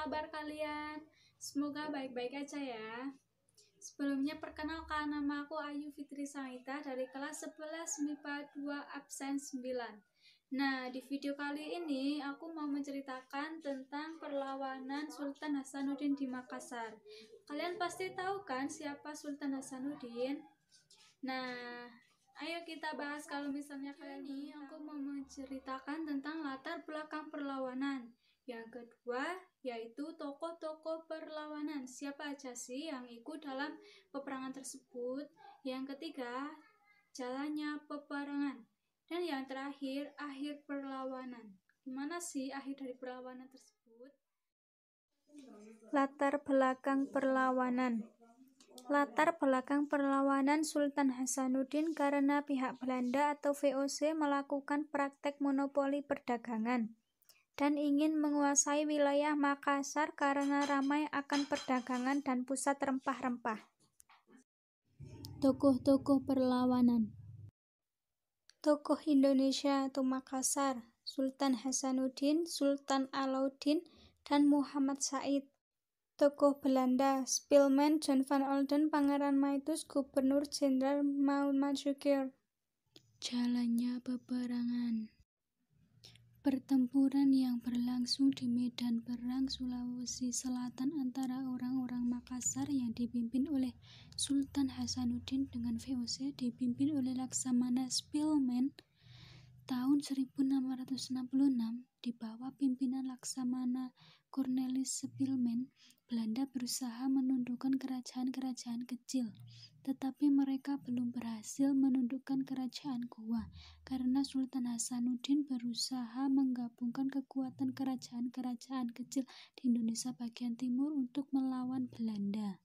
kabar kalian? Semoga baik-baik aja ya. Sebelumnya perkenalkan, nama aku Ayu Fitri Sanita dari kelas 11 MIPA 2 absen 9. Nah, di video kali ini aku mau menceritakan tentang perlawanan Sultan Hasanuddin di Makassar. Kalian pasti tahu kan siapa Sultan Hasanuddin? Nah, ayo kita bahas. Kalau misalnya kalian ini aku mau menceritakan tentang latar belakang perlawanan. Yang kedua yaitu tokoh-tokoh perlawanan, siapa aja sih yang ikut dalam peperangan tersebut. Yang ketiga, jalannya peperangan. Dan yang terakhir, akhir perlawanan. Gimana sih akhir dari perlawanan tersebut? Latar belakang perlawanan. Latar belakang perlawanan Sultan Hasanuddin karena pihak Belanda atau VOC melakukan praktek monopoli perdagangan dan ingin menguasai wilayah Makassar karena ramai akan perdagangan dan pusat rempah-rempah. Tokoh-tokoh perlawanan. Tokoh Indonesia atau Makassar, Sultan Hasanuddin, Sultan Alauddin, dan Muhammad Said. Tokoh Belanda, Spilman, John van Olden, Pangeran Maurits, Gubernur Jenderal Mautjuker. Jalannya peperangan. Pertempuran yang berlangsung di medan perang Sulawesi Selatan antara orang-orang Makassar yang dipimpin oleh Sultan Hasanuddin dengan VOC dipimpin oleh Laksamana Spilman tahun 1666 di bawah pimpinan Laksamana Cornelis Spilman. Belanda berusaha menundukkan kerajaan-kerajaan kecil, tetapi mereka belum berhasil menundukkan kerajaan Gowa karena Sultan Hasanuddin berusaha menggabungkan kekuatan kerajaan-kerajaan kecil di Indonesia bagian timur untuk melawan Belanda.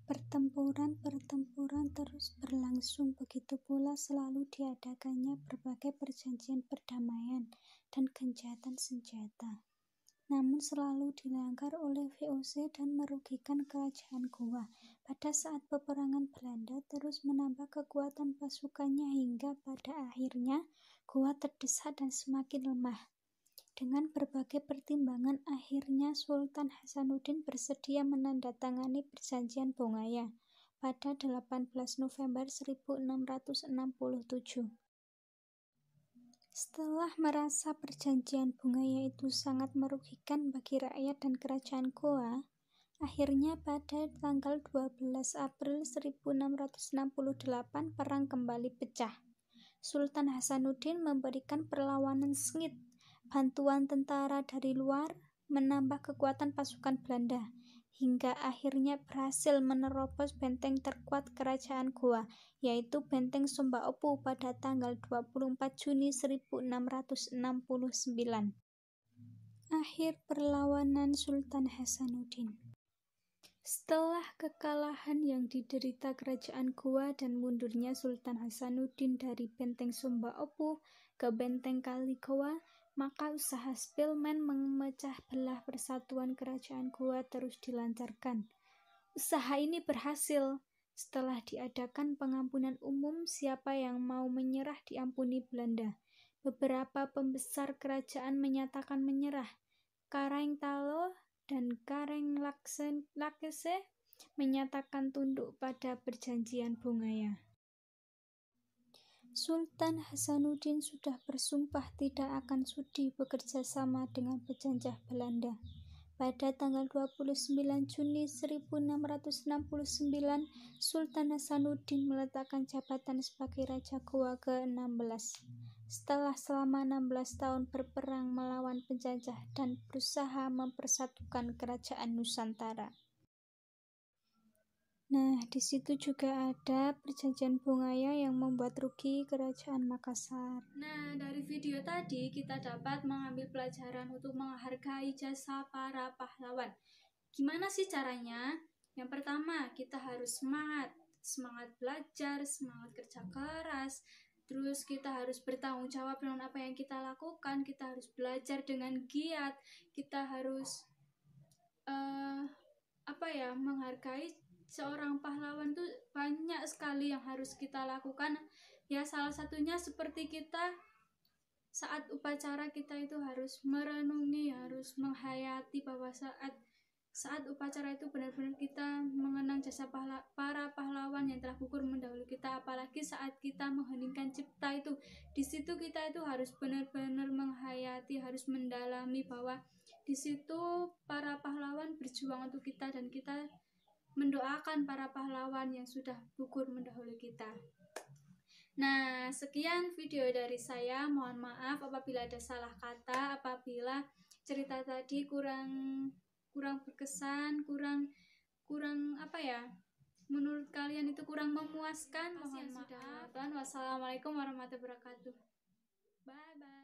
Pertempuran terus berlangsung, begitu pula selalu diadakannya berbagai perjanjian perdamaian dan gencatan senjata. Namun selalu dilanggar oleh VOC dan merugikan kerajaan Gowa. Pada saat peperangan, Belanda terus menambah kekuatan pasukannya hingga pada akhirnya Gowa terdesak dan semakin lemah. Dengan berbagai pertimbangan, akhirnya Sultan Hasanuddin bersedia menandatangani perjanjian Bongaya pada 18 November 1667. Setelah merasa perjanjian Bongaya itu sangat merugikan bagi rakyat dan kerajaan Gowa, akhirnya pada tanggal 12 April 1668 perang kembali pecah. Sultan Hasanuddin memberikan perlawanan sengit, bantuan tentara dari luar, menambah kekuatan pasukan Belanda, hingga akhirnya berhasil menerobos benteng terkuat kerajaan Gowa, yaitu Benteng Sumba Opu pada tanggal 24 Juni 1669. Akhir perlawanan Sultan Hasanuddin. Setelah kekalahan yang diderita kerajaan Gowa dan mundurnya Sultan Hasanuddin dari Benteng Sumba Opu ke Benteng Kali Gowa, maka usaha Spilman memecah belah persatuan kerajaan Gowa terus dilancarkan. Usaha ini berhasil. Setelah diadakan pengampunan umum, siapa yang mau menyerah diampuni Belanda. Beberapa pembesar kerajaan menyatakan menyerah. Kareng Talo dan Kareng Lakese menyatakan tunduk pada perjanjian Bongaya. Sultan Hasanuddin sudah bersumpah tidak akan sudi bekerja sama dengan penjajah Belanda. Pada tanggal 29 Juni 1669, Sultan Hasanuddin meletakkan jabatan sebagai Raja Gowa ke-16. Setelah selama 16 tahun berperang melawan penjajah dan berusaha mempersatukan kerajaan Nusantara. Nah, di situ juga ada perjanjian Bongaya yang membuat rugi kerajaan Makassar. Nah, dari video tadi kita dapat mengambil pelajaran untuk menghargai jasa para pahlawan. Gimana sih caranya? Yang pertama, kita harus semangat belajar, semangat kerja keras. Terus kita harus bertanggung jawab dengan apa yang kita lakukan. Kita harus belajar dengan giat. Kita harus menghargai seorang pahlawan tuh banyak sekali yang harus kita lakukan. Ya, salah satunya seperti kita saat upacara kita itu harus merenungi, harus menghayati bahwa saat upacara itu benar-benar kita mengenang jasa para pahlawan yang telah gugur mendahului kita. Apalagi saat kita mengheningkan cipta itu, di situ kita itu harus benar-benar menghayati, harus mendalami bahwa di situ para pahlawan berjuang untuk kita, dan kita mendoakan para pahlawan yang sudah gugur mendahului kita. Nah, sekian video dari saya. Mohon maaf apabila ada salah kata, apabila cerita tadi kurang berkesan, kurang apa ya, menurut kalian itu kurang memuaskan. Mohon maaf. Wassalamualaikum warahmatullahi wabarakatuh. Bye bye.